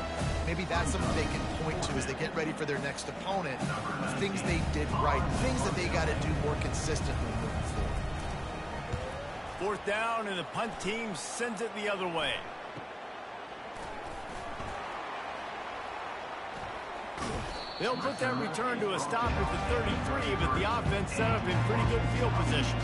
Maybe that's something they can point to as they get ready for their next opponent, of things they did right, things that they got to do more consistently moving forward. 4th down, and the punt team sends it the other way. They'll put that return to a stop at the 33, but the offense set up in pretty good field position.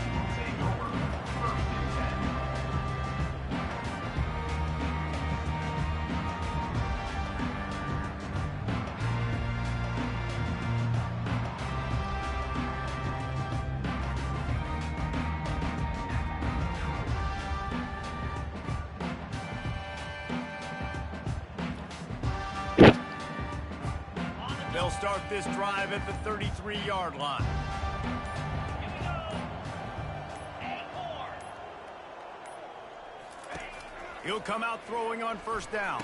They'll start this drive at the 33-yard line. He'll come out throwing on 1st down.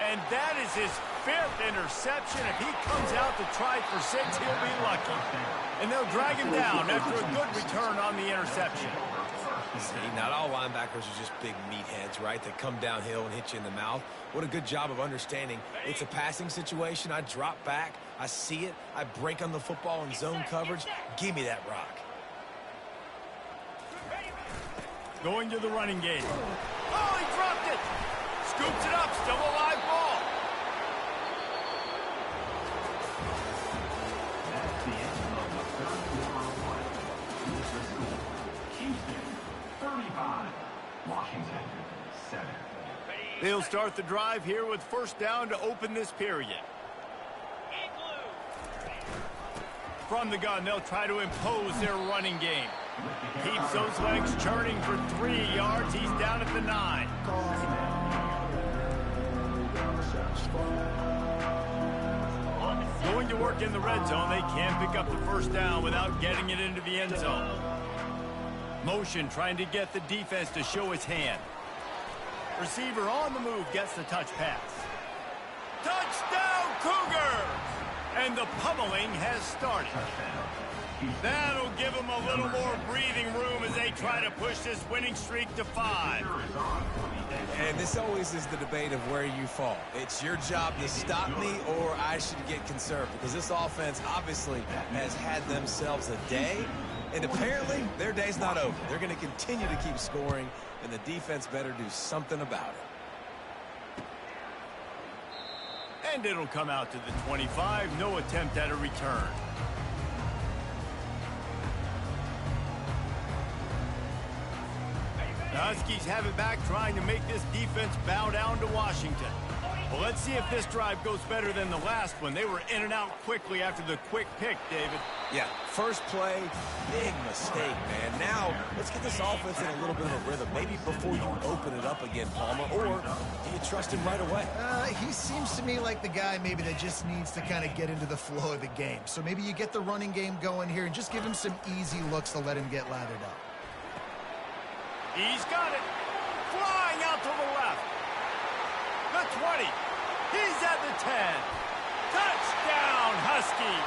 And that is his 5th interception. If he comes out to try for 6, he'll be lucky. And they'll drag him down after a good return on the interception. See, not all linebackers are just big meatheads, right? That come downhill and hit you in the mouth. What a good job of understanding. It's a passing situation. I drop back. I see it. I break on the football in zone coverage. Give me that rock. Going to the running game. Oh, he dropped it. Scoops it up. Still a live ball. That's the end of the 3rd quarter. Houston, 35. Washington, 7. They'll start the drive here with 1st down to open this period. From the gun, they'll try to impose their running game. Keeps those legs churning for 3 yards. He's down at the 9. Going to work in the red zone. They can pick up the 1st down without getting it into the end zone. Motion trying to get the defense to show his hand. Receiver on the move gets the touch pass. Touchdown, Cougar! And the pummeling has started. That'll give them a little more breathing room as they try to push this winning streak to 5. And this always is the debate of where you fall. It's your job to stop me, or I should get conserved, because this offense obviously has had themselves a day, and apparently their day's not over. They're going to continue to keep scoring, and the defense better do something about it. And it'll come out to the 25. No attempt at a return. The Huskies have it back, trying to make this defense bow down to Washington. Well, let's see if this drive goes better than the last one. They were in and out quickly after the quick pick, David. Yeah, first play, big mistake, man. Now, let's get this offense in a little bit of a rhythm. Maybe before you open it up again, Palmer, or do you trust him right away? He seems to me like the guy maybe that just needs to kind of get into the flow of the game. So maybe you get the running game going here and just give him some easy looks to let him get lathered up. He's got it. Flying out to the left. The 20. He's at the 10. Touchdown, Huskies.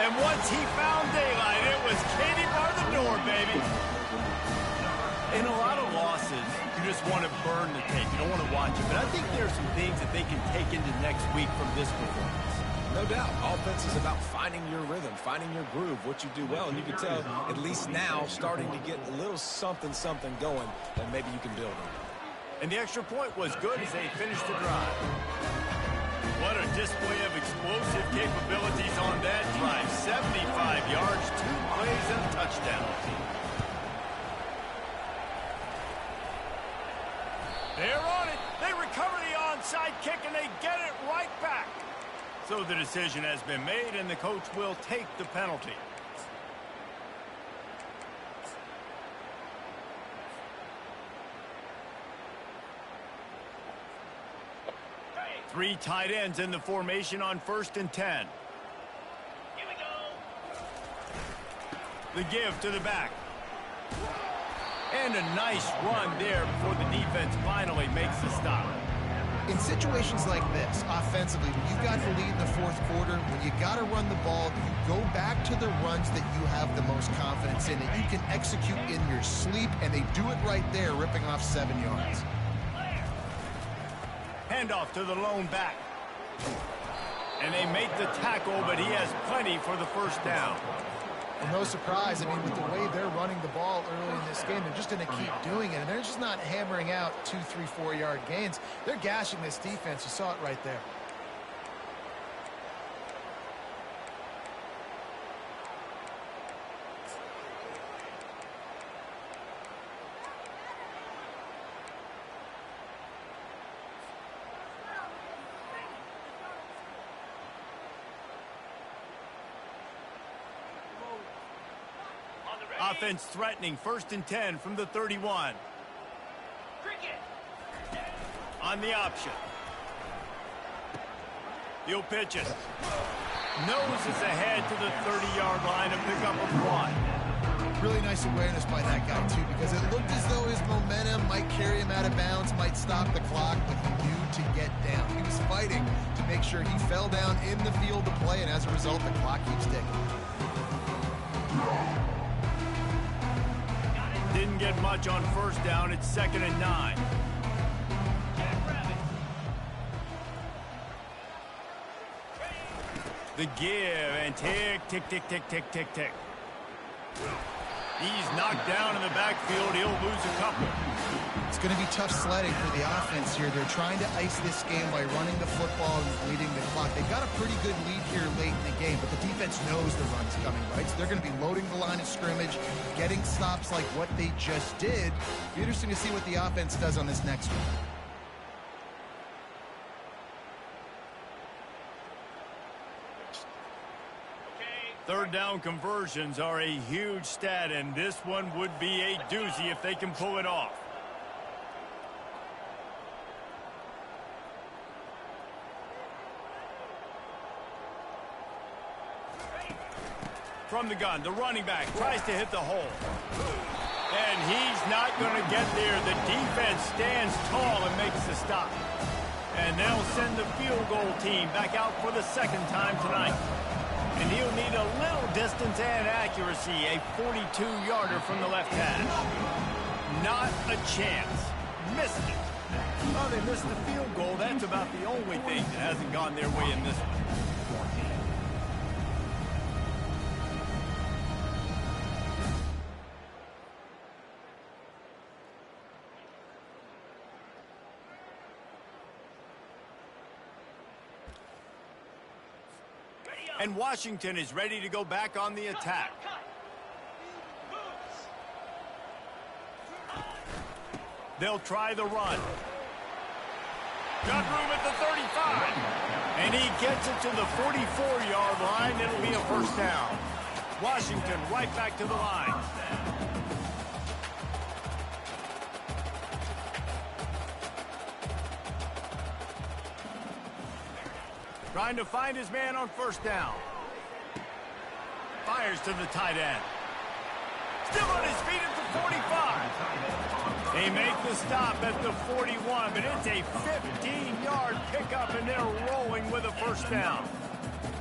And once he found daylight, it was Katie bar the door, baby. In a lot of losses, you just want to burn the tape. You don't want to watch it. But I think there's some things that they can take into next week from this performance. No doubt. Offense is about finding your rhythm, finding your groove, what you do well. And you can tell, at least now, starting to get a little something going that maybe you can build on. And the extra point was good as they finished the drive. What a display of explosive capabilities on that drive. 75 yards, 2 plays, and a touchdown. They're on it. They recover the onside kick, and they get it right back. So the decision has been made, and the coach will take the penalty. Three tight ends in the formation on 1st and 10. Here we go. The give to the back. And a nice run there before the defense finally makes the stop. In situations like this, offensively, when you've got the lead in the fourth quarter, when you got to run the ball, you go back to the runs that you have the most confidence in, that you can execute in your sleep, and they do it right there, ripping off 7 yards. Handoff to the lone back. And they make the tackle, but he has plenty for the first down. Well, no surprise. I mean, with the way they're running the ball early in this game, they're just going to keep doing it. And they're just not hammering out 2, 3, 4-yard gains. They're gashing this defense. You saw it right there. Offense threatening 1st and 10 from the 31. On the option. He'll pitch it. Noses ahead to the 30-yard line and pick up a 1. Really nice awareness by that guy, too, because it looked as though his momentum might carry him out of bounds, might stop the clock, but he knew to get down. He was fighting to make sure he fell down in the field to play, and as a result, the clock keeps ticking. Didn't get much on 1st down. It's 2nd and 9. The give and tick, tick, tick, tick, tick, tick, tick. He's knocked down in the backfield. He'll lose a couple. It's going to be tough sledding for the offense here. They're trying to ice this game by running the football and leading the clock. They've got a pretty good lead here late in the game, but the defense knows the run's coming, right? So they're going to be loading the line of scrimmage, getting stops like what they just did. Be interesting to see what the offense does on this next one. Third down conversions are a huge stat, and this one would be a doozy if they can pull it off. From the gun, the running back tries to hit the hole. And he's not going to get there. The defense stands tall and makes the stop. And they'll send the field goal team back out for the 2nd time tonight. And he'll need a little distance and accuracy, a 42-yarder from the left hash. Not a chance. Missed it. Oh, they missed the field goal. That's about the only thing that hasn't gone their way in this one. And Washington is ready to go back on the attack. They'll try the run. Got room at the 35. And he gets it to the 44-yard line. It'll be a 1st down. Washington right back to the line. Trying to find his man on 1st down. Fires to the tight end. Still on his feet at the 45. They make the stop at the 41, but it's a 15-yard pickup, and they're rolling with a 1st down.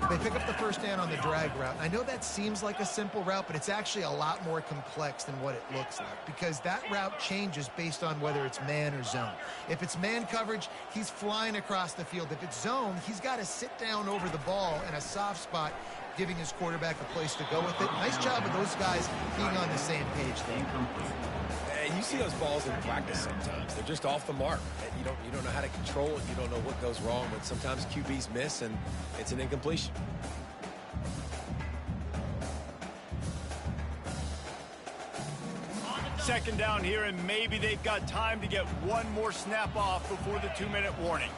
They pick up the 1st down on the drag route. I know that seems like a simple route, but it's actually a lot more complex than what it looks like, because that route changes based on whether it's man or zone. If it's man coverage, he's flying across the field. If it's zone, he's got to sit down over the ball in a soft spot, giving his quarterback a place to go with it. Nice job of those guys being on the same page there. You see those balls in practice sometimes. They're just off the mark. You don't know how to control it. You don't know what goes wrong, but sometimes QBs miss, and it's an incompletion. Second down here, and maybe they've got time to get one more snap off before the 2-minute warning.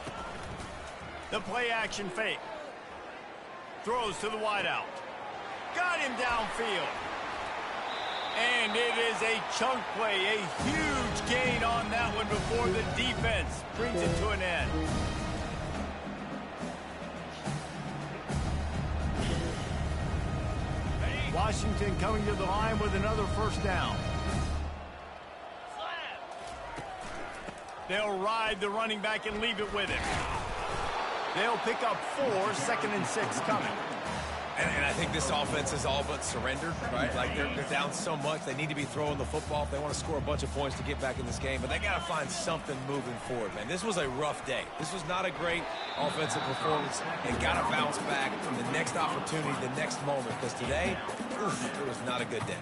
The play action fake. Throws to the wideout. Got him downfield. And it is a chunk play, a huge gain on that one before the defense brings it to an end. Washington coming to the line with another first down. They'll ride the running back and leave it with him. They'll pick up 4, 2nd and 6 coming. And I think this offense is all but surrendered, right? Like they're down so much. They need to be throwing the football if they want to score a bunch of points to get back in this game. But they got to find something moving forward, man. This was a rough day. This was not a great offensive performance. And got to bounce back from the next opportunity, the next moment. Because today, it was not a good day.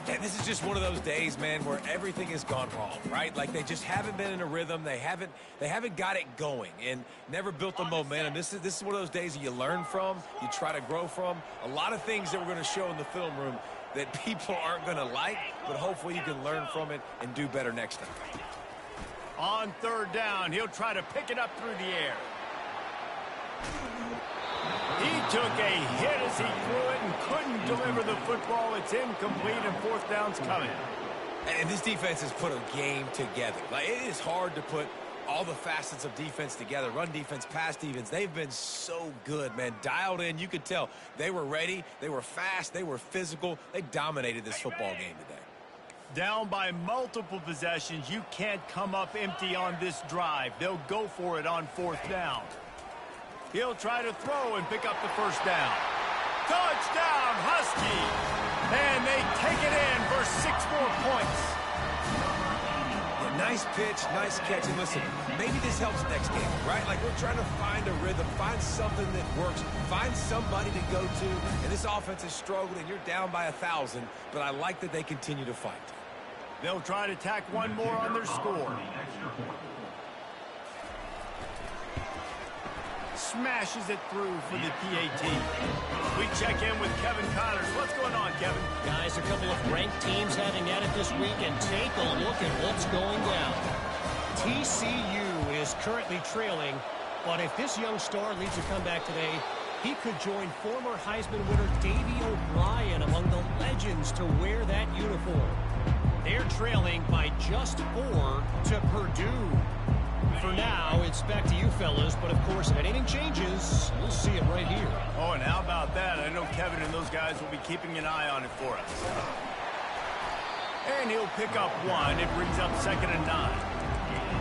And this is just one of those days, man, where everything has gone wrong, right? Like they just haven't been in a rhythm. They haven't got it going and never built the momentum. This is one of those days that you learn from, you try to grow from. A lot of things that we're going to show in the film room that people aren't going to like, but hopefully you can learn from it and do better next time. On 3rd down, he'll try to pick it up through the air. He took a hit as he threw it and couldn't deliver the football. It's incomplete and 4th down's coming. And this defense has put a game together. Like, it is hard to put all the facets of defense together. Run defense, pass defense. They've been so good, man. Dialed in. You could tell they were ready. They were fast. They were physical. They dominated this football game today. Down by multiple possessions. You can't come up empty on this drive. They'll go for it on 4th down. He'll try to throw and pick up the first down. Touchdown, Husky! And they take it in for 6 more points. Yeah, nice pitch, nice catch. And listen, maybe this helps next game, right? Like we're trying to find a rhythm, find something that works, find somebody to go to. And this offense is struggling, and you're down by 1,000. But I like that they continue to fight. They'll try to tack one more on their score. Smashes it through for the PAT. We check in with Kevin Connors. What's going on, Kevin? Guys, a couple of ranked teams having at it this week, and take a look at what's going down. TCU is currently trailing, but if this young star leads a comeback today, he could join former Heisman winner Davey O'Brien among the legends to wear that uniform. They're trailing by just 4 to Purdue. For now, it's back to you fellas, but of course, if anything changes, you'll see it right here. Oh, and how about that? I know Kevin and those guys will be keeping an eye on it for us. And he'll pick up 1. It brings up 2nd and 9.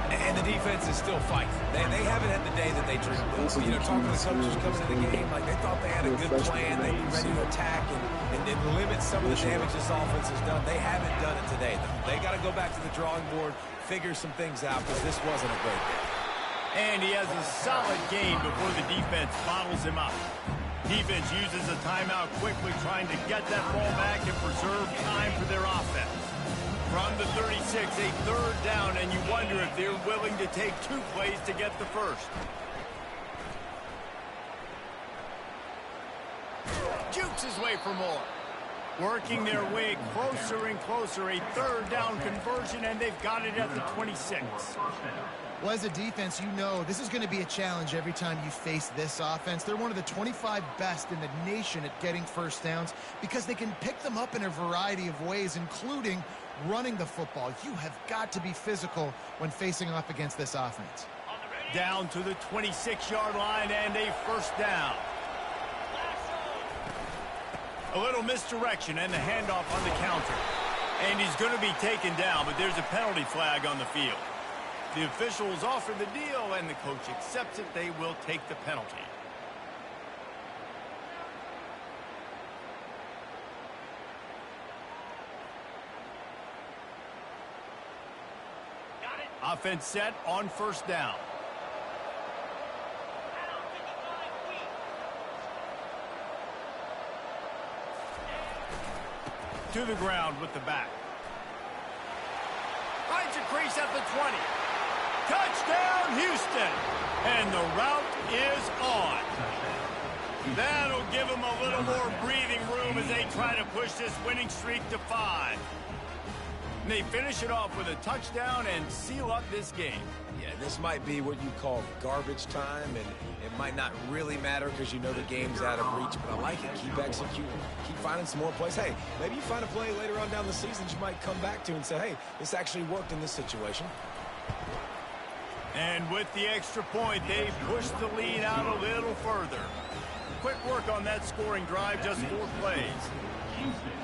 And the defense is still fighting. They haven't had the day that they dreamed of. You know, talking to the coaches coming into the game, like they thought they had a good plan. They'd be ready to attack and limit some of the damage this offense has done. They haven't done it today, though. They got to go back to the drawing board, figure some things out, because this wasn't a great day. And he has a solid game before the defense bottles him up. Defense uses a timeout quickly, trying to get that ball back and preserve time for their offense. From the 36, a 3rd down, and you wonder if they're willing to take 2 plays to get the first. Jukes his way for more. Working their way closer and closer. A 3rd down conversion, and they've got it at the 26. Well, as a defense, you know this is going to be a challenge every time you face this offense. They're one of the 25 best in the nation at getting first downs because they can pick them up in a variety of ways, including running the football. You have got to be physical when facing off against this offense. Down to the 26-yard line and a first down. A little misdirection and the handoff on the counter. And he's going to be taken down, but there's a penalty flag on the field. The officials offer the deal, and the coach accepts it. They will take the penalty. Offense set on first down. To the ground with the back. Finds a crease at the 20. Touchdown, Houston. And the route is on. That'll give them a little more breathing room as they try to push this winning streak to 5. And they finish it off with a touchdown and seal up this game. Yeah, this might be what you call garbage time, and it might not really matter because you know the game's out of reach, but I like it. Keep executing. Keep finding some more plays. Hey, maybe you find a play later on down the season you might come back to and say, hey, this actually worked in this situation. And with the extra point, they push the lead out a little further. quick work on that scoring drive, just 4 plays.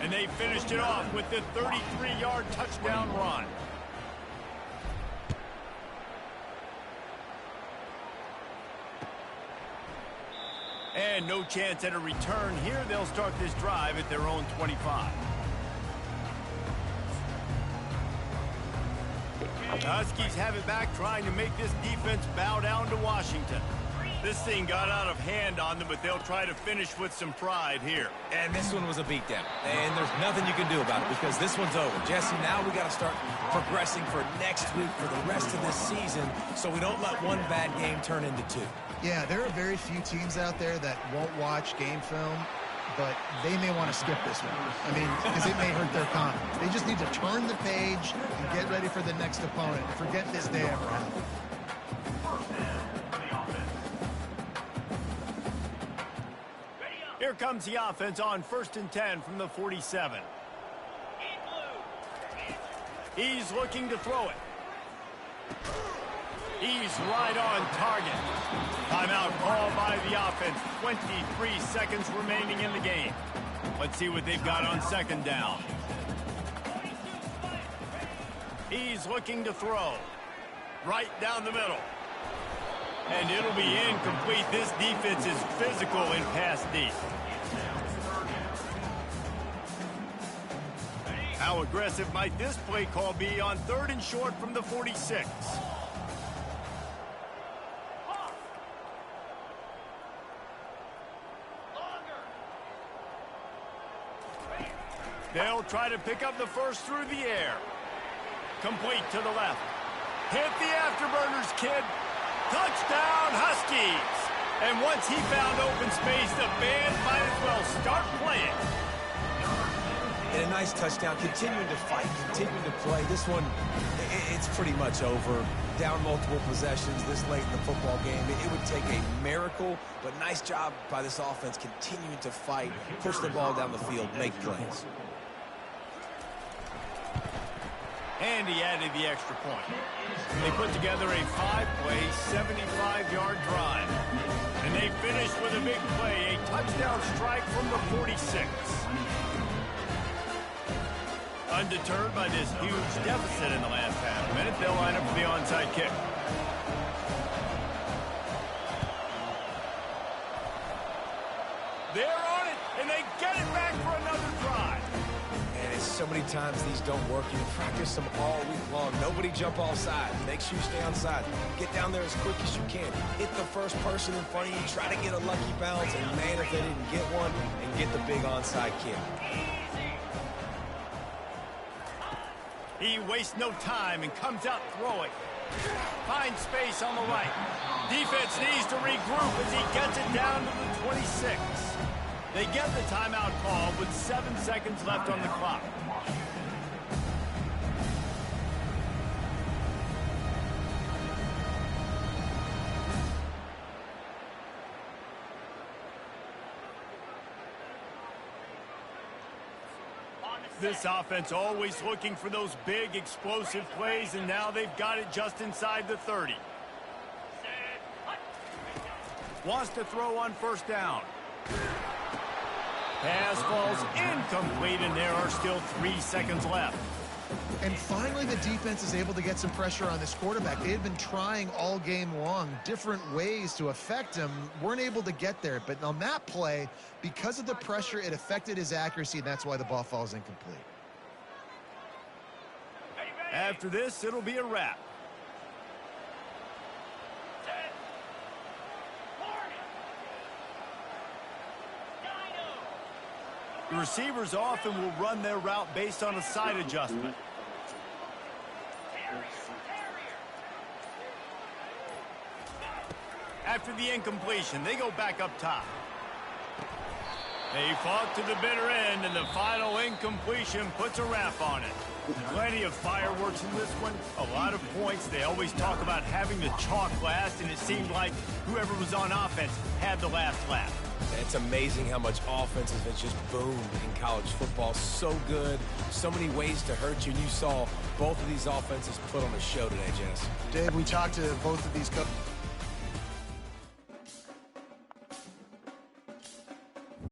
And they finished it off with the 33-yard touchdown run. And no chance at a return here. They'll start this drive at their own 25. The Huskies have it back, trying to make this defense bow down to Washington. This thing got out of hand on them, but they'll try to finish with some pride here. And this one was a beatdown. And there's nothing you can do about it because this one's over. Jesse, now we got to start progressing for next week for the rest of this season so we don't let one bad game turn into 2. Yeah, there are very few teams out there that won't watch game film, but they may want to skip this one. I mean, because it may hurt their confidence. They just need to turn the page and get ready for the next opponent. Forget this day ever happened. Here comes the offense on 1st and 10 from the 47. He's looking to throw it. He's right on target. Timeout called by the offense. 23 seconds remaining in the game. Let's see what they've got on 2nd down. He's looking to throw. Right down the middle. And it'll be incomplete. This defense is physical in pass deep. How aggressive might this play call be on 3rd and short from the 46? They'll try to pick up the first through the air. Complete to the left. Hit the afterburners, kid. Touchdown, Huskies! And once he found open space, the band might as well start playing. And a nice touchdown, continuing to fight, continuing to play. This one, it's pretty much over. Down multiple possessions this late in the football game. It would take a miracle, but nice job by this offense continuing to fight, push the ball down the field, make plays. And he added the extra point. They put together a 5-play, 75-yard drive. And they finished with a big play, a touchdown strike from the 46. Undeterred by this huge deficit in the last half minute, they'll line up for the onside kick. They're on it, and they get it back for another drive. And it's so many times these don't work. You practice them all week long. Nobody jump off sides. Make sure you stay on side. Get down there as quick as you can. Hit the first person in front of you. Try to get a lucky bounce, and man, if they didn't get one, and get the big onside kick. He wastes no time and comes out throwing. Finds space on the right. Defense needs to regroup as he gets it down to the 26. They get the timeout call with 7 seconds left on the clock. This offense always looking for those big, explosive plays, and now they've got it just inside the 30. Wants to throw on 1st down. Pass falls incomplete, and there are still 3 seconds left. And finally, the defense is able to get some pressure on this quarterback. They had been trying all game long different ways to affect him, weren't able to get there. But on that play, because of the pressure, it affected his accuracy, and that's why the ball falls incomplete. After this, it'll be a wrap. The receivers often will run their route based on a side adjustment. After the incompletion, they go back up top. They fought to the bitter end, and the final incompletion puts a wrap on it. Plenty of fireworks in this one, a lot of points. They always talk about having the chalk last, and it seemed like whoever was on offense had the last laugh. It's amazing how much offense has just boomed in college football. So good, so many ways to hurt you, and you saw both of these offenses put on a show today, Jess. Dave, we talked to both of these coaches.